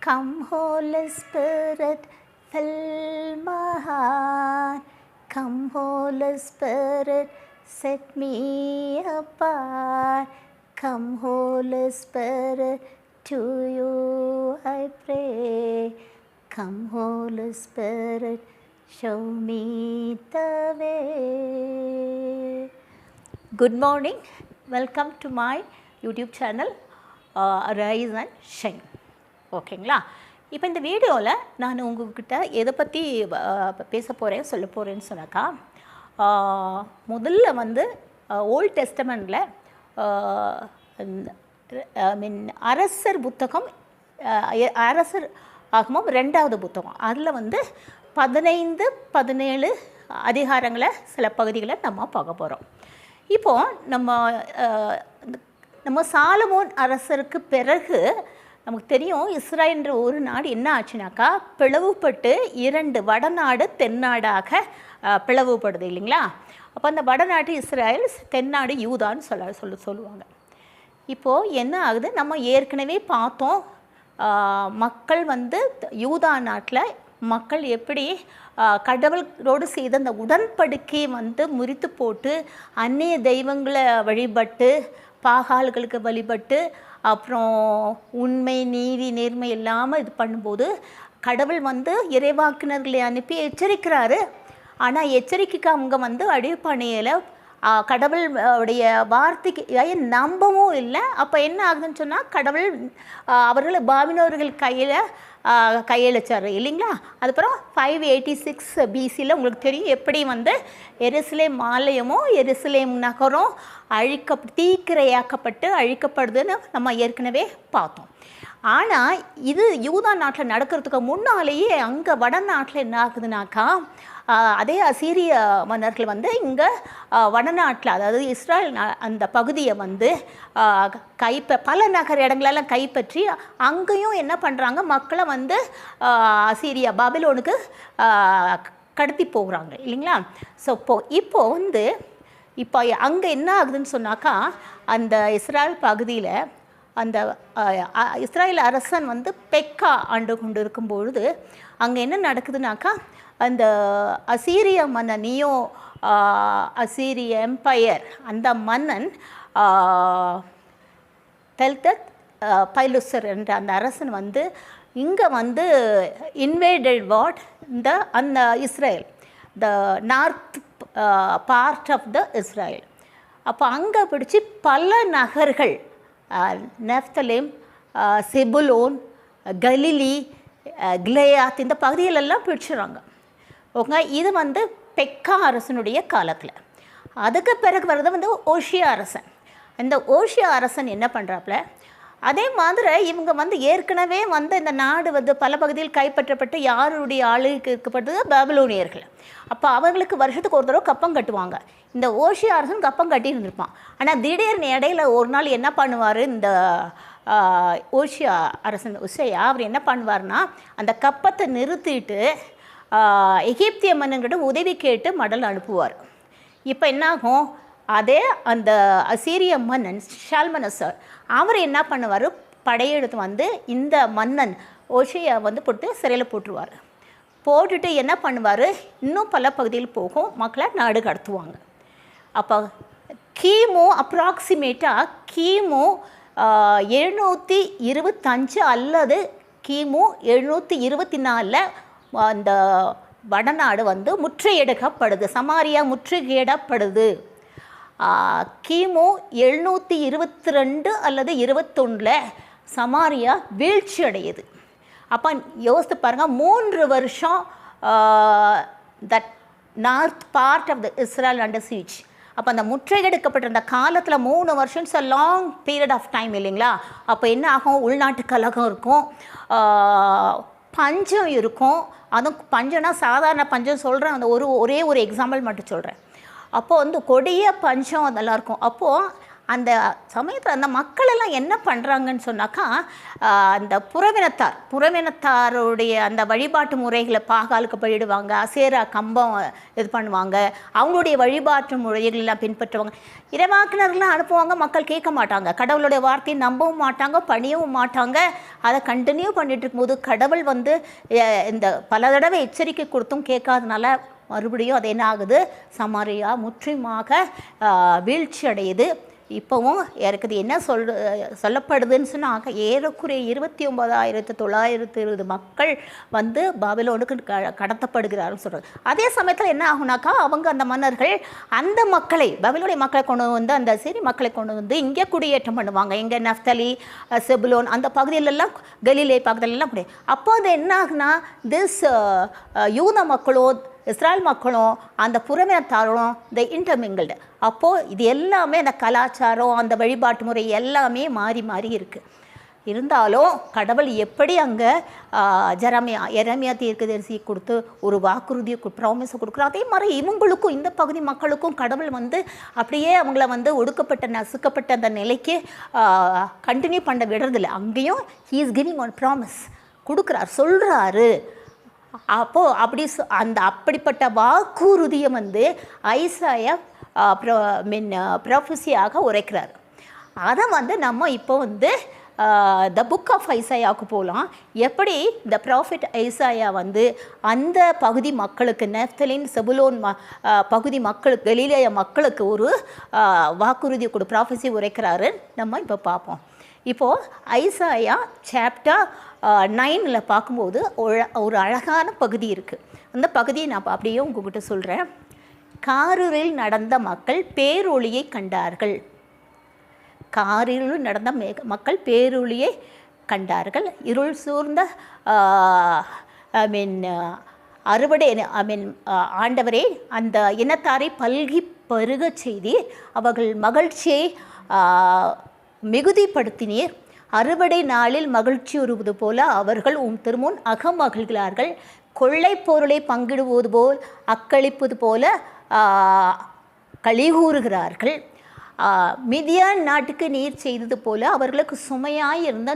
Come Holy Spirit, fill my heart. Come Holy Spirit, set me apart. Come Holy Spirit, to you I pray. Come Holy Spirit, show me the way. Good morning, welcome to my YouTube channel Arise and Shine. ஓகேங்களா? இப்போ இந்த வீடியோவில் நான் உங்கள்கிட்ட எதை பற்றி பேச போகிறேன் சொல்ல போகிறேன்னு சொன்னாக்கா, முதல்ல வந்து ஓல்ட் டெஸ்டமெண்ட்டில் அரசர் புத்தகம், அரசர் ஆகமம் 2வது புத்தகம், அதில் வந்து 15, 17 அதிகாரங்களை சில பகுதிகளை நம்ம பார்க்க போகிறோம். இப்போது நம்ம சாலமோன் அரசருக்கு பிறகு நமக்கு தெரியும், இஸ்ரேல் என்ற ஒரு நாடு என்ன ஆச்சுனாக்கா பிளவுபட்டு 2 வடநாடு தென்னாடாக பிளவுபடுது இல்லைங்களா? அப்போ அந்த வடநாட்டு இஸ்ரேல், தென்னாடு யூதான்னு சொல்லுவாங்க. இப்போது என்ன ஆகுது, நம்ம ஏற்கனவே பார்த்தோம், மக்கள் வந்து யூதா நாட்டில் மக்கள் எப்படி கடவுளோடு செய்த அந்த உடன்படிக்கையை வந்து முறித்து போட்டு அந்நிய தெய்வங்களை வழிபட்டு பாகால்களுக்கு வழிபட்டு அப்புறம் உண்மை நீதி நேர்மை இல்லாமல் இது பண்ணும்போது கடவுள் வந்து இறைவாக்கினர்களை அனுப்பி எச்சரிக்கிறாரு. ஆனால் எச்சரிக்கைக்கு அவங்க வந்து அடிப்படையில் கடவுள் உடைய வார்த்தைக்கு நம்பவும் இல்லை. அப்போ என்ன ஆகுதுன்னு சொன்னால், கடவுள் அவர்களை பாபிலோனியர்கள் கையெழுச்சார் இல்லைங்களா? அதுக்கப்புறம் 586 BCயில் உங்களுக்கு தெரியும் எப்படி வந்து எருசலேம் ஆலயமும் எருசலேம் நகரம் தீக்கிரையாக்கப்பட்டு அழிக்கப்படுதுன்னு நம்ம ஏற்கனவே பார்த்தோம். ஆனால் இது யூதா நாட்டில் நடக்கிறதுக்கு முன்னாலேயே அங்கே வடநாட்டில் என்ன ஆகுதுனாக்கா, அதே அசீரிய மன்னர்கள் வந்து இங்கே வடநாட்டில், அதாவது இஸ்ரேல் அந்த பகுதியை வந்து பல நகர இடங்களெல்லாம் கைப்பற்றி அங்கேயும் என்ன பண்ணுறாங்க, மக்களை வந்து அசீரியா பாபிலோனுக்கு கடத்தி போகிறாங்க இல்லைங்களா? ஸோ இப்போது வந்து இப்போ அங்கே என்ன ஆகுதுன்னு சொன்னாக்கா, அந்த இஸ்ரேல் பகுதியில் அந்த இஸ்ரேல் அரசன் வந்து பெக்கா ஆண்டு கொண்டு இருக்கும்பொழுது அங்கே என்ன நடக்குதுனாக்கா, அந்த அசீரிய மன்னன் அசீரிய எம்பையர், அந்த மன்னன் தெல்தத் பைலுசர் என்ற அந்த அரசன் வந்து இங்கே வந்து இன்வேடட் அந்த Israel, the north part of the Israel. அப்போ அங்கே பிடிச்சி பல நகர்கள், நெஃப்தலேம், செபுலோன், கலிலி, கிலேயாத், இந்த பகுதிகளெல்லாம் பிடிச்சிடுறாங்க. ஓகே, இது வந்து பெக்கா அரசனுடைய காலத்தில். அதுக்கு பிறகு வர்றது வந்து ஓஷியா அரசன். இந்த ஓஷியா அரசன் என்ன பண்ணுறாப்புல, அதே மாதிரி இவங்க வந்து ஏற்கனவே வந்து இந்த நாடு வந்து பல பகுதியில் கைப்பற்றப்பட்டு யாருடைய ஆளுகைக்கு இருக்கப்பட்டது பாபிலோனியர்கள். அப்போ அவர்களுக்கு வருஷத்துக்கு ஒரு தடவை கப்பம் கட்டுவாங்க. இந்த ஓஷியா அரசன் கப்பம் கட்டி இருந்திருப்பான். ஆனால் திடீர்னு இடையில ஒரு நாள் என்ன பண்ணுவார், இந்த ஓஷியா அரசன் உசையா அவர் என்ன பண்ணுவார்னா, அந்த கப்பத்தை நிறுத்திட்டு எகிப்திய மன்னன்கிட்ட உதவி கேட்டு மடல் அனுப்புவார். இப்போ என்னாகும், அதே அந்த அசீரிய மன்னன் ஷால்மனசர் அவர் என்ன பண்ணுவார், படையெடுத்து வந்து இந்த மன்னன் ஓஷியா வந்து போட்டு சிறையில் போட்டுருவார். போட்டுட்டு என்ன பண்ணுவார், இன்னும் பல பகுதியில் போகும், மக்களை நாடு கடத்துவாங்க. அப்போ அப்ராக்சிமேட்டாக கிமு 725 அல்லது கிமு 724 அந்த வடநாடு வந்து முற்றுகையிடப்படுது, சமாரியா முற்றுகையிடப்படுது. கிமு 722 அல்லது 21 சமாரியா வீழ்ச்சி அடையுது. அப்போ யோசித்து பாருங்கள், 3 வருஷம் that north part of the Israel under siege. அப்போ அந்த முற்றுகையிடப்பட்ட அந்த காலத்தில் 3 வருஷம் it's a long period of time இல்லைங்களா? அப்போ என்ன ஆகும், உள்நாட்டு கலகம் இருக்கும், பஞ்சம் இருக்கும். அதுவும் பஞ்சம்னா சாதாரண பஞ்சம் சொல்கிறேன், அந்த ஒரே ஒரு எக்ஸாம்பிள் மட்டும் சொல்கிறேன். அப்போது வந்து கொடிய பஞ்சம் அதெல்லாம் இருக்கும். அப்போது அந்த சமயத்தில் அந்த மக்கள் எல்லாம் என்ன பண்ணுறாங்கன்னு சொன்னாக்கா, அந்த புறவினத்தாருடைய அந்த வழிபாட்டு முறைகளை பாகாலுக்கு போயிடுவாங்க, அசேரா கம்பம் இது பண்ணுவாங்க, அவங்களுடைய வழிபாட்டு முறைகள் எல்லாம் பின்பற்றுவாங்க. இறைவாக்கினர்லாம் அனுப்புவாங்க, மக்கள் கேட்க மாட்டாங்க, கடவுளுடைய வார்த்தையை நம்பவும் மாட்டாங்க, பணியவும் மாட்டாங்க. அதை கண்டினியூ பண்ணிட்டு இருக்கும்போது கடவுள் வந்து இந்த பல தடவை எச்சரிக்கை கொடுத்தும் கேட்காதனால மறுபடியும் அது என்ன ஆகுது, சமாரியா முற்றிலுமாக வீழ்ச்சி அடையுது. இப்போவும் இருக்குது. என்ன சொல்லப்படுதுன்னு சொன்னாங்க, ஏறக்குறைய 29,920 மக்கள் வந்து பாபிலோனுக்கு கடத்தப்படுகிறார்கள் சொல்கிறாங்க. அதே சமயத்தில் என்ன ஆகுனாக்கா, அவங்க அந்த மன்னர்கள் அந்த மக்களை, பாபிலோனிய மக்களை கொண்டு வந்து, அந்த சிறி மக்களை கொண்டு வந்து இங்கே குடியேற்றம் பண்ணுவாங்க. இங்கே நஃப்தலி, செபுலோன் அந்த பகுதியிலெல்லாம், கலிலே பகுதியிலெல்லாம் குடி. அப்போ அது என்ன ஆகுனா, யூத மக்களோ இஸ்ராயல் மக்களும் அந்த புறவினத்தாரும் இந்த இன்டர்மிங்கிள்டு. அப்போது இது எல்லாமே அந்த கலாச்சாரம், அந்த வழிபாட்டு முறை எல்லாமே மாறி மாறி இருக்குது. இருந்தாலும் கடவுள் எப்படி அங்கே எரமியா தீர்க்கதரிசி கொடுத்து ஒரு வாக்குறுதியை ப்ராமிஸை கொடுக்குறோம், அதே மாதிரி இவங்களுக்கும் இந்த பகுதி மக்களுக்கும் கடவுள் வந்து அப்படியே அவங்கள வந்து ஒடுக்கப்பட்ட நசுக்கப்பட்ட அந்த நிலைக்கு கண்டினியூ பண்ண விடுறதில்லை. அங்கேயும் he is giving one promise கொடுக்குறார், சொல்கிறாரு. அப்போது அப்படிப்பட்ட வாக்குறுதியை வந்து ஐசாயா ப்ரொஃபஸியாக உரைக்கிறார். அதை வந்து நம்ம இப்போ வந்து த புக் ஆஃப் ஐசாயாவுக்கு போகலாம். எப்படி த ப்ராஃபிட் ஐசாயா வந்து அந்த பகுதி மக்களுக்கு, நெஃப்தலின் செபுலோன் பகுதி மக்களுக்கு, கலிலேய மக்களுக்கு ஒரு வாக்குறுதி ப்ராஃபஸி உரைக்கிறாரு நம்ம இப்போ பார்ப்போம். இப்போது ஐசாயா சாப்டர் 9 பார்க்கும்போது ஒரு அழகான பகுதி இருக்குது. அந்த பகுதியை நான் அப்படியே உங்ககிட்ட சொல்கிறேன். காரில் நடந்த மக்கள் பேரொளியை கண்டார்கள். காரில் நடந்த மக்கள் பேரொளியை கண்டார்கள். இருள் சூழ்ந்த அறுவடை ஆண்டவரே அந்த இனத்தாரை பல்கி பருக செய்தி அவர்கள் மகிழ்ச்சியை மிகுதிப்படுத்தினீர். அறுவடை நாளில் மகிழ்ச்சி உறுவது போல அவர்கள் திருமுன் அகமகிழ்கிறார்கள். கொள்ளை பொருளை பங்கிடுவது போல் அக்களிப்பது போல கலிகூறுகிறார்கள். மிதியான் நாட்டுக்கு நீர் செய்தது போல அவர்களுக்கு சுமையாயிருந்த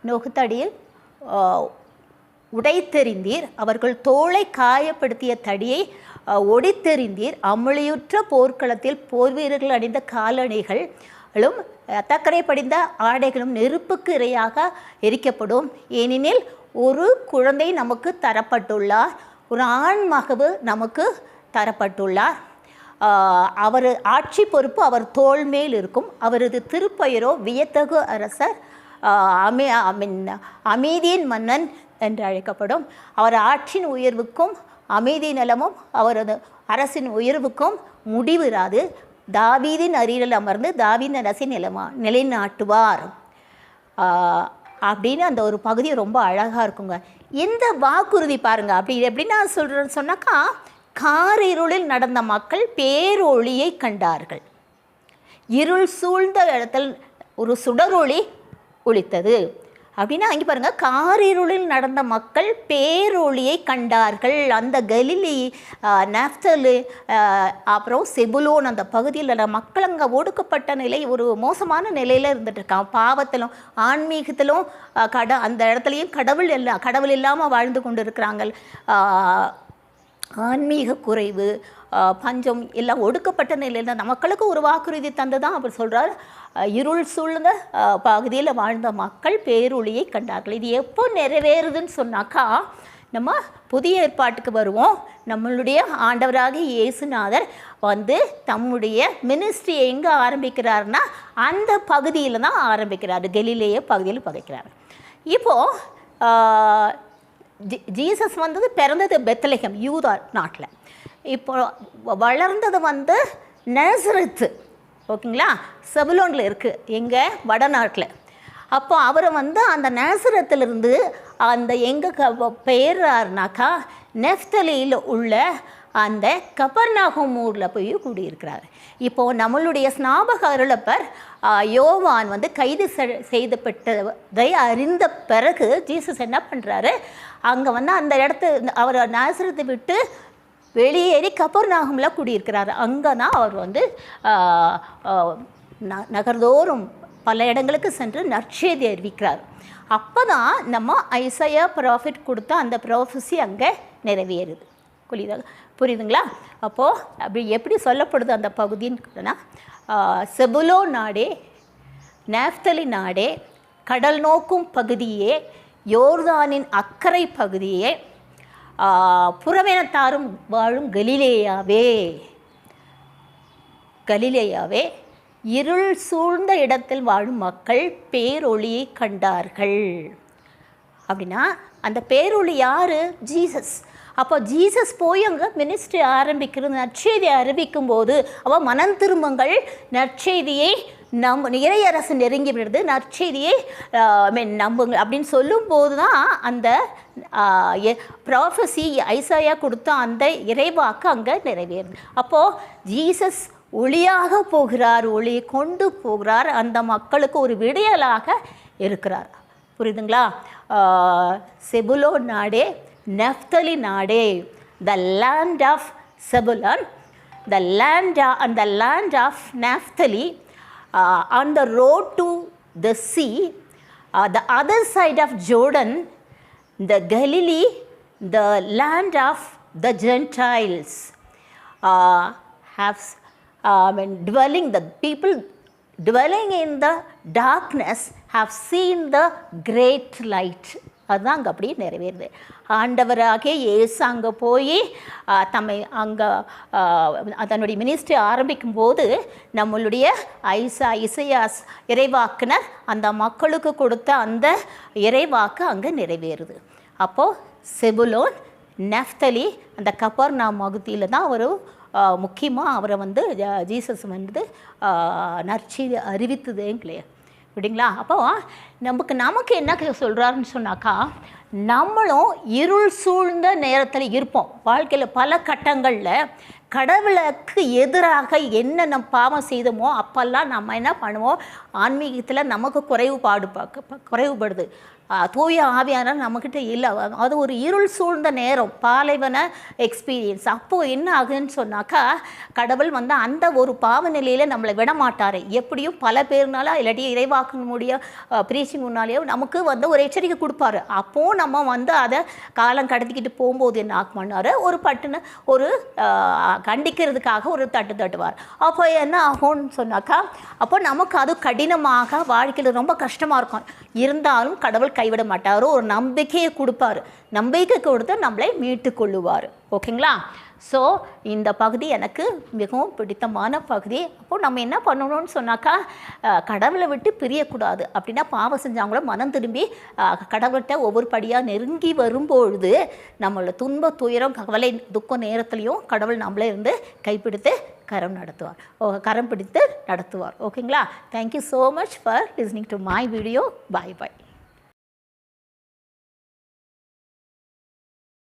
நுகத்தடியை உடைத்தெறிந்தீர். அவர்கள் தோளை காயப்படுத்திய தடியை ஒடித்தெறிந்தீர். அமளியுற்ற போர்க்களத்தில் போர் வீரர்கள் அணிந்த காலணிகளும் தக்கரை படிந்த ஆடைகளும் நெருப்புக்கு இரையாக எரிக்கப்படும். ஏனெனில் ஒரு குழந்தை நமக்கு தரப்பட்டுள்ளார், ஒரு ஆண் மகவு நமக்கு தரப்பட்டுள்ளார். அவர் ஆட்சி பொறுப்பு அவர் தோள் மேல் இருக்கும். அவரது திருப்பெயரோ வியத்தகு அரசர், அமைதியின் மன்னன் என்று அழைக்கப்படும். அவர் ஆட்சியின் உயர்வுக்கும் அமைதி நலமும் அவரது அரசின் உயர்வுக்கும் முடிவிராது. தாவீதின் அரியலில் அமர்ந்து தாவீதின் அரசை நிலைநாட்டுவார் அப்படின்னு அந்த ஒரு பகுதி ரொம்ப அழகாக இருக்குங்க. இந்த வாக்குறுதி பாருங்கள். அப்படி எப்படி நான் சொல்கிறேன்னு சொன்னாக்கா, காரிருளில் நடந்த மக்கள் பேரொளியை கண்டார்கள். இருள் சூழ்ந்த இடத்தில் ஒரு சுடரொளி ஒளித்தது அப்படின்னா, அங்கே பாருங்கள், காரிருளில் நடந்த மக்கள் பேரொளியை கண்டார்கள். அந்த கலிலி, நஃப்தலி, அப்புறம் செபுலோன் அந்த பகுதியில் மக்கள் அங்கே ஒடுக்கப்பட்ட நிலை, ஒரு மோசமான நிலையில் இருந்துகிட்ருக்காங்க. பாவத்திலும் ஆன்மீகத்திலும் அந்த இடத்துலையும் கடவுள் இல்லாமல் வாழ்ந்து கொண்டு இருக்கிறாங்க. ஆன்மீக குறைவு, பஞ்சம் எல்லாம் ஒடுக்கப்பட்ட நிலையில் அந்த மக்களுக்கு ஒரு வாக்குறுதி தந்து தான் அப்படி சொல்கிறார். இருள் சூழ்ந்த பகுதியில் வாழ்ந்த மக்கள் பேரொளியை கண்டார்கள். இது எப்போ நிறைவேறுதுன்னு சொன்னாக்கா, நம்ம புதிய ஏற்பாட்டுக்கு வருவோம். நம்மளுடைய ஆண்டவராகிய இயேசுநாதர் வந்து தம்முடைய மினிஸ்ட்ரி எங்கே ஆரம்பிக்கிறார்னா அந்த பகுதியில் தான் ஆரம்பிக்கிறார். கலிலேய பகுதியில் பகைக்கிறார். இப்போது ஜீசஸ் வந்தது, பிறந்தது பெத்லஹேம் யூதா நாட்டில். இப்போ வளர்ந்தது வந்து நசரேத்து, ஓகேங்களா, செபுலோனில் இருக்குது, எங்கே வடநாட்டில். அப்போ அவரை வந்து அந்த நசரேத்திலிருந்து அந்த எங்கே பெயர்றாருனாக்கா நெஃப்தலியில் உள்ள அந்த கபர்நாகும் ஊரில் போய் கூடியிருக்கிறார். இப்போது நம்மளுடைய ஸ்நாபக அருளப்பர் யோவான் வந்து கைது செய்யப்பட்டதை அறிந்த பிறகு ஜீசஸ் என்ன பண்ணுறாரு, அங்கே வந்து அந்த அவர் நாசரத்தை விட்டு வெளியேறி கபர்நாகமில் குடியிருக்கிறார். அங்கே தான் அவர் வந்து நகர்தோறும் பல இடங்களுக்கு சென்று நற்செய்தி அறிவிக்கிறார். அப்போ தான் நம்ம ஐசையா ப்ராஃபிட் கொடுத்த அந்த ப்ராஃபஸி அங்கே நிறைவேறுது. புரியுதுங்களா? அப்போது அப்படி எப்படி சொல்லப்படுது அந்த பகுதின்னு செபுலோன் நாடே, நேப்தலி நாடே, கடல் நோக்கும் பகுதியே, யோர்தானின் அக்கறை பகுதியே, புறவினத்தாரும் வாழும் கலிலேயாவே, இருள் சூழ்ந்த இடத்தில் வாழும் மக்கள் பேரொளியை கண்டார்கள். அப்படின்னா அந்த பேரொளி யார்? ஜீசஸ். அப்போ ஜீசஸ் போய் அங்கே மினிஸ்ட்ரி ஆரம்பிக்கிறது, நற்செய்தியை அறிவிக்கும் போது அவள் மனம் திரும்புங்கள், நற்செய்தியை இறையரசு நெருங்கி விடுறது, நற்செய்தியை நம்புங்க அப்படின்னு சொல்லும்போது தான் அந்த ப்ராஃபஸி ஐசாயா கொடுத்த அந்த இறைவாக்கு அங்கே நிறைவேறுது. அப்போது ஜீசஸ் ஒளியாக போகிறார், ஒளியை கொண்டு போகிறார், அந்த மக்களுக்கு ஒரு விடியலாக இருக்கிறார். புரியுதுங்களா? செபுலோன் நாடே, நெப்தலி நாடே, the land of Zebulun, the land of Naphtali, on the road to the sea, the other side of Jordan, the Galilee, the land of the Gentiles, have the people dwelling in the darkness have seen the great light. அதுதான் அங்கே அப்படியே நிறைவேறுது. ஆண்டவராகிய இயேசு அங்கே போய் அங்கே அதனுடைய ministry ஆரம்பிக்கும் போது நம்மளுடைய இசையாஸ் இறைவாக்குனர் அந்த மக்களுக்கு கொடுத்த அந்த இறைவாக்கு அங்கே நிறைவேறுது. அப்போது செபுலோன், நெப்தலி, அந்த கப்பர்நாம் பகுதியில் தான் ஒரு முக்கியமாக அவரை ஜீசஸ் நற்செய்தி அறிவித்ததேங்களே. அப்படிங்களா? அப்போ நமக்கு என்ன சொல்கிறாருன்னு சொன்னாக்கா, நம்மளும் இருள் சூழ்ந்த நேரத்தில் இருப்போம். வாழ்க்கையில் பல கட்டங்களில் கடவுளுக்கு எதிராக என்ன பாவம் செய்தோமோ அப்போல்லாம் நம்ம என்ன பண்ணுவோம், ஆன்மீகத்தில் நமக்கு குறைவுபடுது. தூய ஆவியான நம்மக்கிட்ட இல்லை. அது ஒரு இருள் சூழ்ந்த நேரம், பாலைவன எக்ஸ்பீரியன்ஸ். அப்போது என்ன ஆகுதுன்னு சொன்னாக்கா, கடவுள் அந்த ஒரு பாவ நிலையில் நம்மளை விட மாட்டார். எப்படியும் பல பேர்னால இல்லாட்டி இறைவாக்கு முடிய ப்ரீச்சிங் முன்னாலேயோ நமக்கு ஒரு எச்சரிக்கை கொடுப்பாரு. அப்போது நம்ம அதை காலம் கடத்திக்கிட்டு போகும்போது என்ன பண்ணார், ஒரு ஒரு கண்டிக்கிறதுக்காக ஒரு தட்டுவார். அப்போ என்ன ஆகும்னு சொன்னாக்கா, அப்போ நமக்கு அது கடினமாக வாழ்க்கையில் ரொம்ப கஷ்டமாக இருக்கும். இருந்தாலும் கடவுள் கைவிட மாட்டார், ஒரு நம்பிக்கையை கொடுப்பார். நம்பிக்கை கொடுத்து நம்மளை மீட்டு கொள்ளுவார். ஓகேங்களா? ஸோ இந்த பகுதி எனக்கு மிகவும் பிடித்தமான பகுதி. அப்போது நம்ம என்ன பண்ணணும்னு சொன்னாக்கா, கடவுளை விட்டு பிரியக்கூடாது. அப்படின்னா பாவம் செஞ்சாங்களோ மனம் திரும்பி கடவுள்கிட்ட ஒவ்வொரு படியாக நெருங்கி வரும்பொழுது நம்மளோட துன்ப துயரம் கவலை துக்கம் நேரத்துலையும் கடவுள் நம்மளே இருந்து கைப்பிடித்து கரம் பிடித்து நடத்துவார். ஓகேங்களா? Thank you so much for listening to my video. Bye bye.